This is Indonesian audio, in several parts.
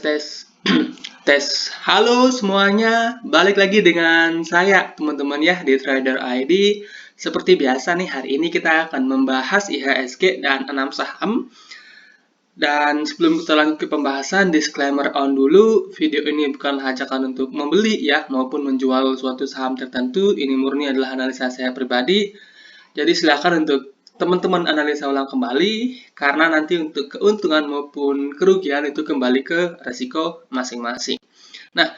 tes. Tes. Halo semuanya, balik lagi dengan saya teman-teman ya di Trader ID. Seperti biasa nih, hari ini kita akan membahas IHSG dan 6 saham. Dan sebelum kita lanjut ke pembahasan, disclaimer on dulu, video ini bukan ajakan untuk membeli ya maupun menjual suatu saham tertentu. Ini murni adalah analisa saya pribadi. Jadi silakan untuk teman-teman analisa ulang kembali, karena nanti untuk keuntungan maupun kerugian itu kembali ke resiko masing-masing. Nah,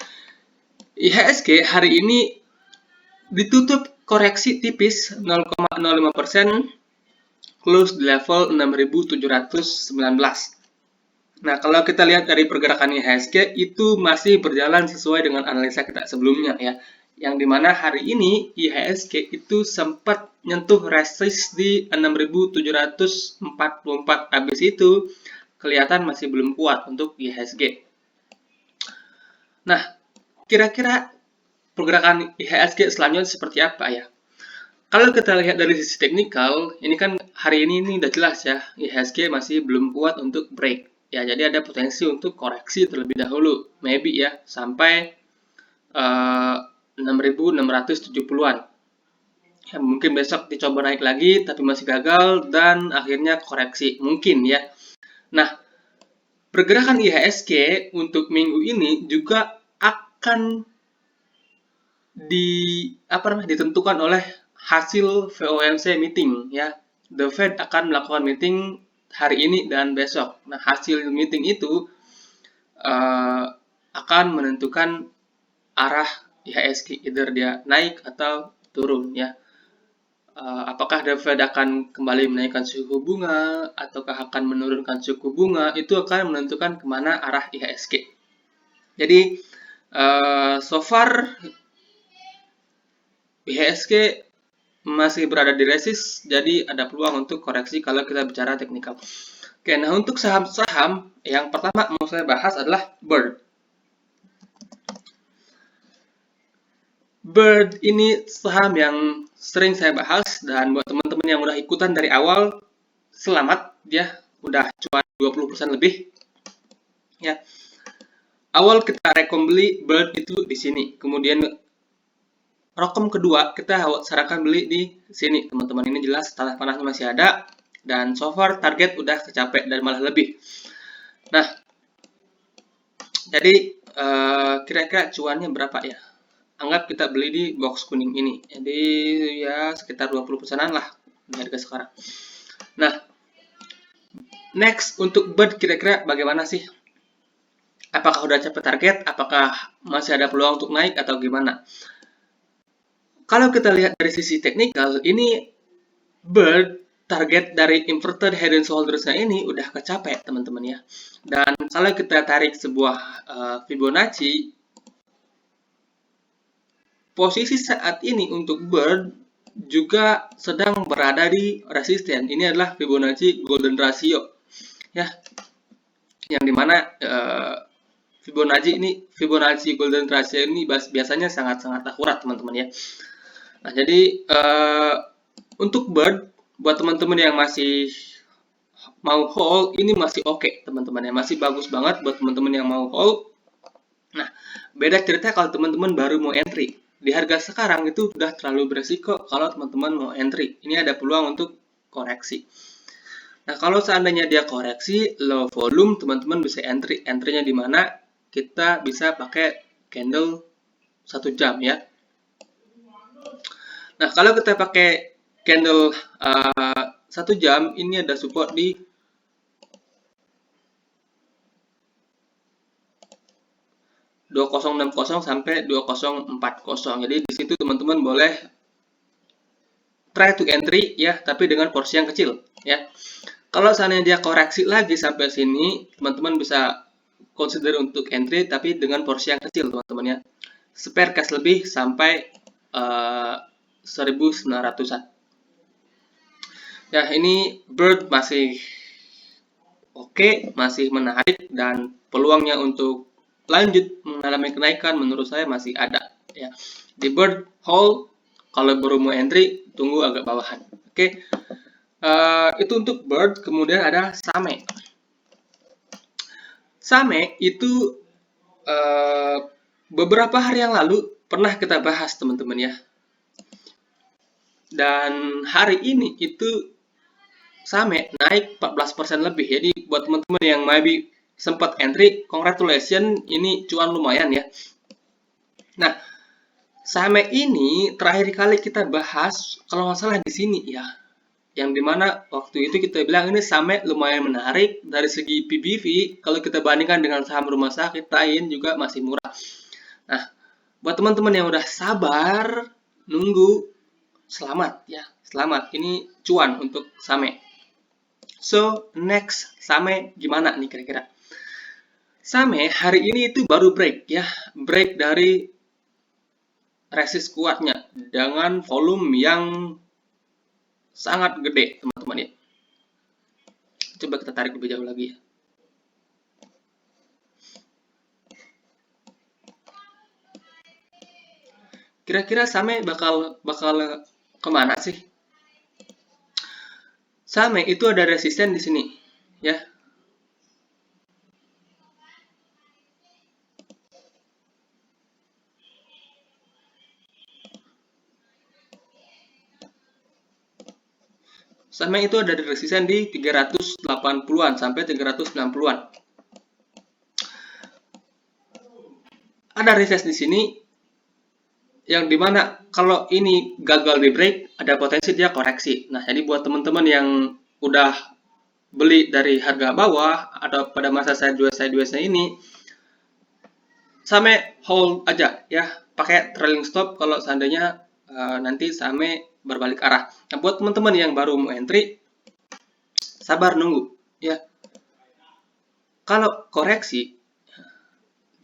IHSG hari ini ditutup koreksi tipis 0,05%, close di level 6.719. Nah, kalau kita lihat dari pergerakan IHSG itu masih berjalan sesuai dengan analisa kita sebelumnya ya. Yang dimana hari ini IHSG itu sempat nyentuh resist di 6.744. Habis itu kelihatan masih belum kuat untuk IHSG. Nah, kira-kira pergerakan IHSG selanjutnya seperti apa ya? Kalau kita lihat dari sisi teknikal, ini kan hari ini udah jelas ya, IHSG masih belum kuat untuk break. Ya, jadi ada potensi untuk koreksi terlebih dahulu, maybe ya, sampai 6.670-an. Ya, mungkin besok dicoba naik lagi, tapi masih gagal, dan akhirnya koreksi, mungkin ya. Nah, pergerakan IHSG untuk minggu ini juga akan ditentukan oleh hasil FOMC meeting ya. The Fed akan melakukan meeting hari ini dan besok. Nah, hasil meeting itu akan menentukan arah IHSG, either dia naik atau turun ya. Apakah The Fed akan kembali menaikkan suku bunga ataukah akan menurunkan suku bunga, itu akan menentukan kemana arah IHSG. Jadi so far IHSG masih berada di resist, jadi ada peluang untuk koreksi kalau kita bicara teknikal. Oke, nah untuk saham-saham yang pertama mau saya bahas adalah Bird. Bird ini saham yang sering saya bahas, dan buat teman-teman yang udah ikutan dari awal, selamat, dia udah cuan 20% lebih. Ya. Awal kita rekom beli Bird itu di sini, kemudian rekom kedua kita sarankan beli di sini, teman-teman. Ini jelas tanah panasnya masih ada, dan so far target udah kecapai dan malah lebih. Nah, jadi kira-kira cuannya berapa ya? Anggap kita beli di box kuning ini, jadi ya sekitar 20%-an lah di harga sekarang. Nah, next untuk Bird kira-kira bagaimana sih? Apakah udah capai target? Apakah masih ada peluang untuk naik atau gimana? Kalau kita lihat dari sisi teknikal, ini Bird target dari inverted head and shoulders-nya ini udah kecapai, teman-teman ya. Dan kalau kita tarik sebuah Fibonacci, posisi saat ini untuk Bird juga sedang berada di resisten. Ini adalah Fibonacci Golden Ratio, ya, yang dimana Fibonacci Golden Ratio ini biasanya sangat-sangat akurat, teman-teman ya. Nah, jadi untuk Bird, buat teman-teman yang masih mau hold, ini masih oke, teman-teman ya, masih bagus banget buat teman-teman yang mau hold. Nah, beda cerita kalau teman-teman baru mau entry. Di harga sekarang itu sudah terlalu beresiko kalau teman-teman mau entry. Ini ada peluang untuk koreksi. Nah, kalau seandainya dia koreksi low volume, teman-teman bisa entry. Entry-nya di mana? Kita bisa pakai candle 1 jam ya. Nah, kalau kita pakai candle 1 jam, ini ada support di 2060 sampai 2040. Jadi di situ teman-teman boleh try to entry ya, tapi dengan porsi yang kecil ya. Kalau seandainya dia koreksi lagi sampai sini, teman-teman bisa consider untuk entry tapi dengan porsi yang kecil, teman-teman ya. Spare cash lebih sampai 1.900-an. Ya, ini Bird masih oke, masih menarik, dan peluangnya untuk lanjut mengalami kenaikan menurut saya masih ada ya. Di Bird hold, kalau baru mau entry tunggu agak bawahan. Oke. Itu untuk Bird. Kemudian ada Same. Same itu beberapa hari yang lalu pernah kita bahas teman-teman ya. Dan hari ini itu Same naik 14% lebih. Jadi buat teman-teman yang maybe sempat entry, congratulations, ini cuan lumayan ya. Nah, Same ini terakhir kali kita bahas kalau nggak salah di sini ya. Yang dimana waktu itu kita bilang ini Same lumayan menarik dari segi PBV. Kalau kita bandingkan dengan saham rumah sakit lain juga masih murah. Nah, buat teman-teman yang udah sabar nunggu, selamat ya, selamat. Ini cuan untuk Same. So, next, Same gimana nih kira-kira? Same hari ini itu baru break ya, break dari resist kuatnya dengan volume yang sangat gede, teman-teman ya. Coba kita tarik lebih jauh lagi ya. Kira-kira Same bakal kemana sih? Same itu ada resisten di sini ya. Same itu ada resisten di 380-an sampai 390-an. Ada resist di sini yang dimana kalau ini gagal di break ada potensi dia koreksi. Nah, jadi buat teman-teman yang udah beli dari harga bawah atau pada masa sideways ini, Same hold aja ya, pakai trailing stop kalau seandainya nanti Same berbalik arah. Nah, buat teman-teman yang baru mau entry, sabar nunggu ya. Kalau koreksi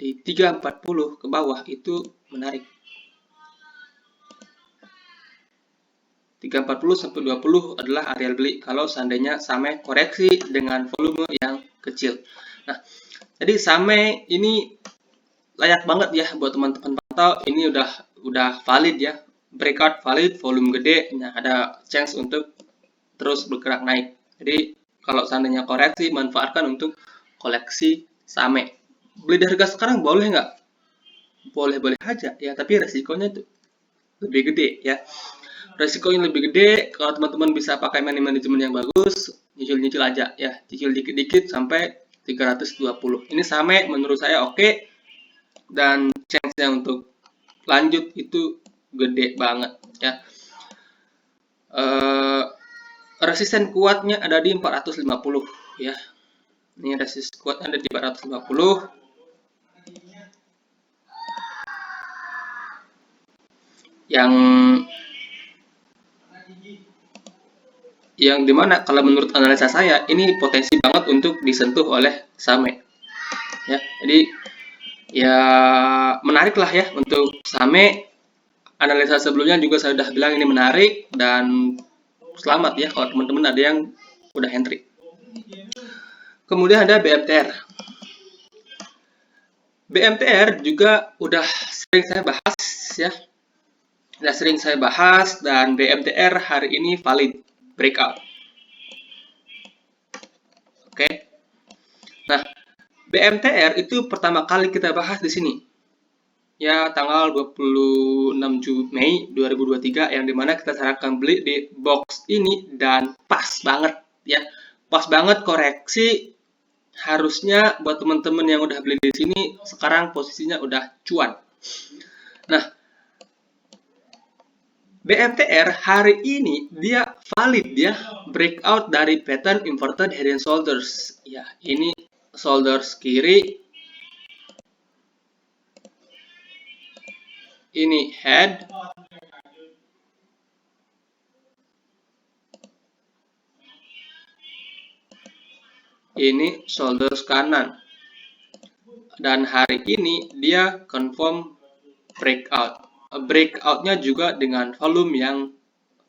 di 340 ke bawah itu menarik. 340 sampai 20 adalah area beli kalau seandainya Same koreksi dengan volume yang kecil. Nah, jadi Same ini layak banget ya buat teman-teman pantau. Ini udah valid ya, breakout valid, volume gede. Nah, ada chance untuk terus bergerak naik. Jadi kalau seandainya koreksi, manfaatkan untuk koleksi Same. Beli di harga sekarang boleh nggak? Boleh-boleh aja ya, tapi resikonya itu lebih gede ya. Resikonya lebih gede. Kalau teman-teman bisa pakai manajemen yang bagus, nyicil-nyicil aja ya, cicil dikit-dikit sampai 320. Ini Same menurut saya oke, dan chance-nya untuk lanjut itu gede banget ya. Resisten kuatnya ada di 450 ya. Ini resisten kuat ada di 450. Yang dimana kalau menurut analisa saya ini potensi banget untuk disentuh oleh Same ya. Jadi ya menarik lah ya untuk Same. Analisa sebelumnya juga saya sudah bilang ini menarik, dan selamat ya kalau teman-teman ada yang udah entry. Kemudian ada BMTR. BMTR juga udah sering saya bahas ya. Udah sering saya bahas, dan BMTR hari ini valid breakout. Oke. Nah, BMTR itu pertama kali kita bahas di sini. Ya, tanggal 26 Mei 2023 yang dimana kita sarankan beli di box ini, dan pas banget ya. Pas banget koreksi. Harusnya buat teman-teman yang udah beli di sini sekarang posisinya udah cuan. Nah, BMTR hari ini dia valid ya, breakout dari pattern inverted head and shoulders. Ya, ini shoulders kiri, ini head, ini shoulders kanan. Dan hari ini dia confirm breakout. Breakoutnya juga dengan volume yang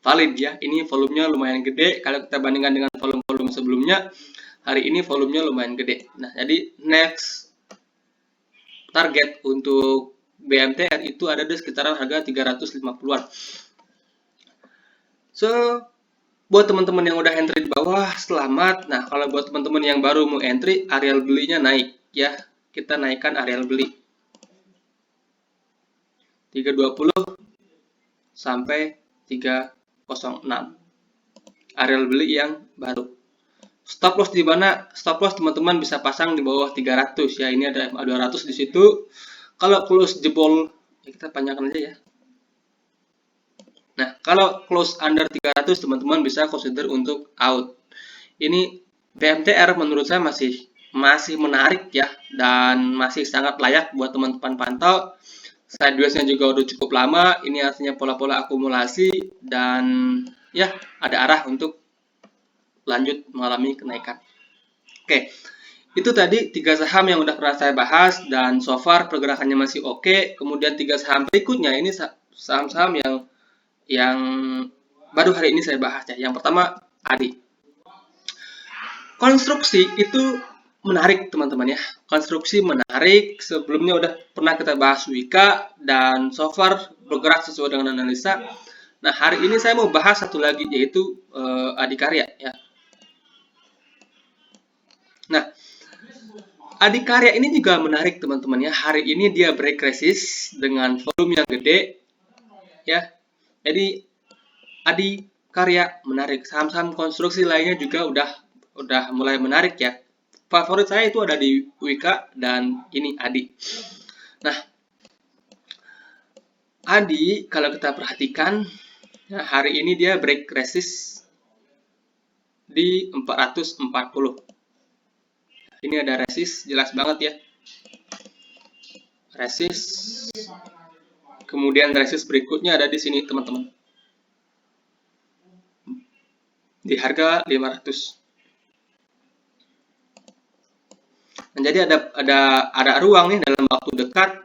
valid ya. Ini volumenya lumayan gede kalau kita bandingkan dengan volume-volume sebelumnya. Hari ini volumenya lumayan gede. Nah, jadi next target untuk BMTR itu ada di sekitaran harga 350-an. So, buat teman-teman yang udah entry di bawah, selamat. Nah, kalau buat teman-teman yang baru mau entry, area belinya naik ya, kita naikkan area beli 320 sampai 306. Area beli yang baru. Stop loss di mana? Stop loss teman-teman bisa pasang di bawah 300 ya. Ini ada MA 200 di situ. Kalau close jebol, ya kita panjangkan aja ya. Nah, kalau close under 300 teman-teman bisa consider untuk out. Ini BMTR menurut saya masih menarik ya, dan masih sangat layak buat teman-teman pantau. Sideways-nya juga udah cukup lama. Ini artinya pola-pola akumulasi dan ya ada arah untuk lanjut mengalami kenaikan. Oke, itu tadi 3 saham yang udah pernah saya bahas dan so far pergerakannya masih oke. Kemudian 3 saham berikutnya ini saham-saham yang baru hari ini saya bahas ya. Yang pertama ADI. Konstruksi itu menarik teman-teman ya. Konstruksi menarik. Sebelumnya udah pernah kita bahas Wika dan so far bergerak sesuai dengan analisa. Nah, hari ini saya mau bahas satu lagi yaitu Adikarya ya. Nah, Adikarya ini juga menarik teman-teman ya. Hari ini dia break resist dengan volume yang gede ya. Jadi Adikarya menarik. Saham-saham konstruksi lainnya juga udah mulai menarik ya. Favorit saya itu ada di Wika dan ini Adi. Nah, Adi kalau kita perhatikan ya, hari ini dia break resist di 440. Ini ada resist jelas banget ya. Resist. Kemudian resist berikutnya ada di sini teman-teman. Di harga 500. Nah, jadi ada ruang nih dalam waktu dekat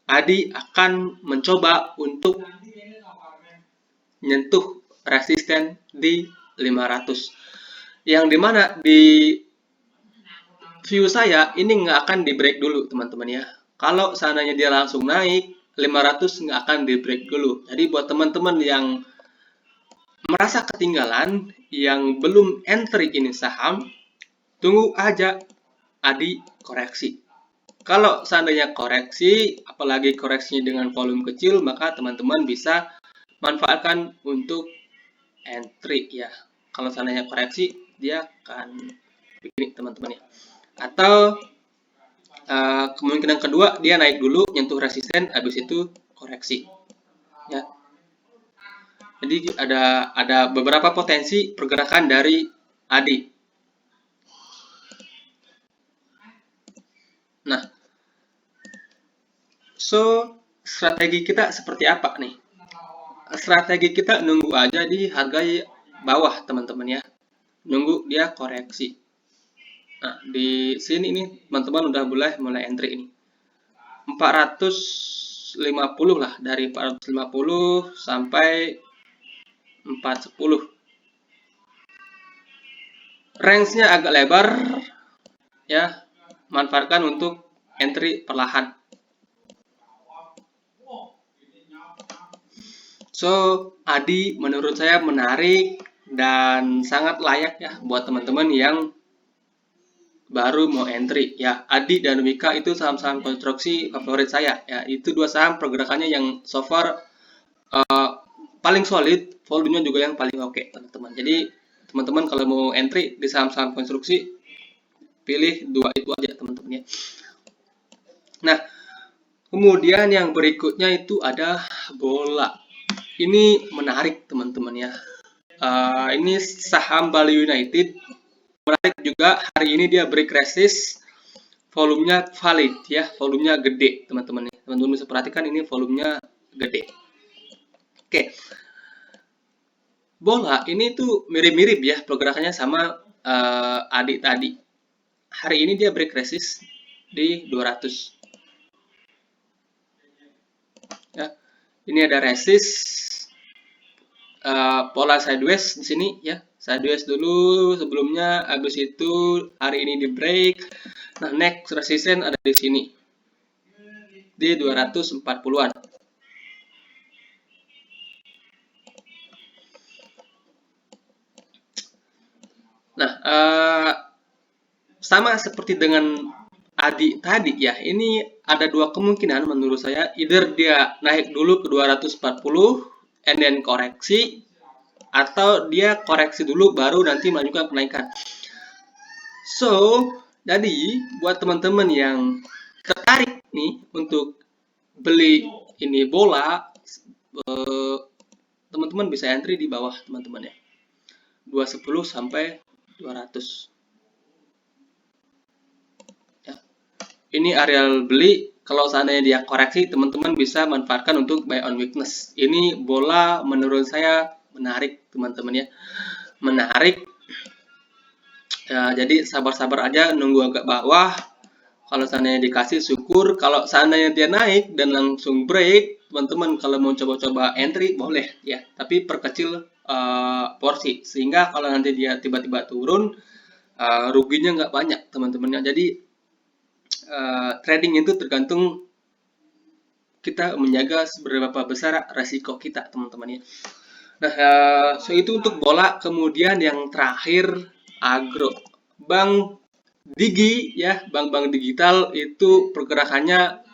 Adi akan mencoba untuk menyentuh resisten di 500. Yang dimana di view saya ini nggak akan di break dulu teman-teman ya. Kalau seandainya dia langsung naik 500 nggak akan di break dulu. Jadi buat teman-teman yang merasa ketinggalan, yang belum entry ini saham, tunggu aja Adi koreksi. Kalau seandainya koreksi, apalagi koreksinya dengan volume kecil, maka teman-teman bisa manfaatkan untuk entry ya. Kalau seandainya koreksi, dia akan begini teman-teman ya. Atau kemungkinan kedua dia naik dulu, nyentuh resisten, habis itu koreksi. Ya. Jadi ada beberapa potensi pergerakan dari Adi. Nah, so strategi kita seperti apa nih? Strategi kita nunggu aja di harga bawah teman-teman ya. Nunggu dia koreksi. Nah, di sini nih teman-teman udah mulai entry ini. 450 lah, dari 450 sampai 410. Range-nya agak lebar ya. Manfaatkan untuk entry perlahan. So, Adi menurut saya menarik dan sangat layak ya buat teman-teman yang baru mau entry ya. Adi dan Wika itu saham-saham konstruksi favorit saya ya. Itu dua saham pergerakannya yang so far paling solid, volumenya juga yang paling oke teman-teman. Jadi teman-teman kalau mau entry di saham-saham konstruksi, pilih dua itu aja teman-teman ya. Nah, kemudian yang berikutnya itu ada bola. Ini menarik teman-teman ya. Ini saham Bali United. Menarik juga, hari ini dia break resist. Volumenya valid ya, volumenya gede teman-teman. Teman-teman bisa perhatikan ini volumenya gede. Oke. Bola ini tuh mirip-mirip ya pergerakannya sama Adi tadi. Hari ini dia break resist di 200. Ya. Ini ada resist pola sideways di sini ya. Sideways dulu sebelumnya, habis itu hari ini di break. Nah, next resistance ada di sini. Di 240-an. Nah, sama seperti dengan Adi tadi ya, ini ada dua kemungkinan menurut saya. Either dia naik dulu ke 240 and then koreksi, atau dia koreksi dulu baru nanti melanjutkan kenaikan. So, jadi buat teman-teman yang tertarik nih untuk beli ini bola, teman-teman bisa entry di bawah teman-teman ya. 210 sampai 200. Ini areal beli, kalau seandainya dia koreksi, teman-teman bisa manfaatkan untuk buy on weakness. Ini bola menurut saya menarik teman-teman ya, menarik ya. Jadi sabar-sabar aja, nunggu agak bawah. Kalau seandainya dikasih syukur, kalau seandainya dia naik dan langsung break, teman-teman kalau mau coba-coba entry boleh ya, tapi perkecil porsi, sehingga kalau nanti dia tiba-tiba turun, ruginya nggak banyak teman-temannya. Jadi trading itu tergantung kita menjaga seberapa besar resiko kita teman-teman ya. Nah, so itu untuk bola. Kemudian yang terakhir agro. Bank Digi ya, bank-bank digital itu pergerakannya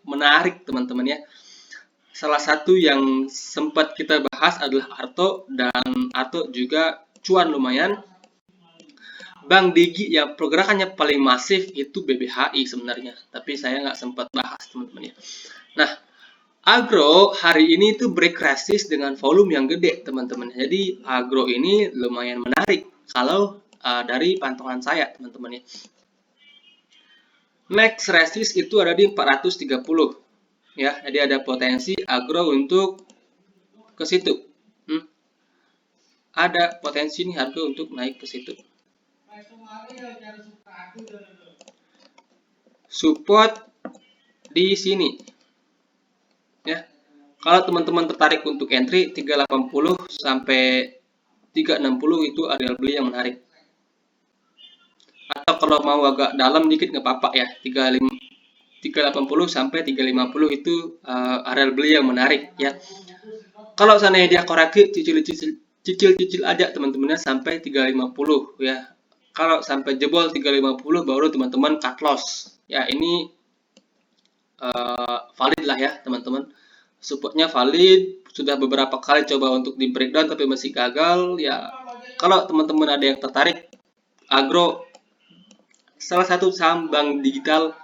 menarik teman-teman ya. Salah satu yang sempat kita bahas adalah Arto, dan Arto juga cuan lumayan. Bank Digi yang pergerakannya paling masif itu BBHI sebenarnya, tapi saya nggak sempat bahas teman-teman ya. Nah, agro hari ini itu break resist dengan volume yang gede teman-teman. Jadi agro ini lumayan menarik kalau dari pantauan saya teman-teman ya. Next resist itu ada di 430 ya. Jadi ada potensi agro untuk ke situ. Ada potensi nih harga untuk naik ke situ. Support di sini ya. Kalau teman-teman tertarik untuk entry 380 sampai 360 itu area beli yang menarik. Atau kalau mau agak dalam dikit nggak apa-apa ya, 380 sampai 350 itu area beli yang menarik ya. Kalau seandainya dia koreksi, cicil aja teman-temannya sampai 350 ya. Kalau sampai jebol 350 baru teman-teman cut loss. Ya, ini valid lah ya teman-teman. Supportnya valid, sudah beberapa kali coba untuk di breakdown tapi masih gagal ya. Kalau teman-teman ada yang tertarik, agro salah satu saham bank digital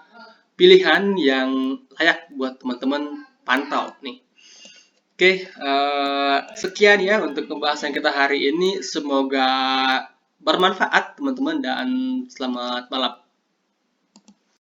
pilihan yang layak buat teman-teman pantau nih. Oke, sekian ya untuk pembahasan kita hari ini. Semoga bermanfaat teman-teman dan selamat malam.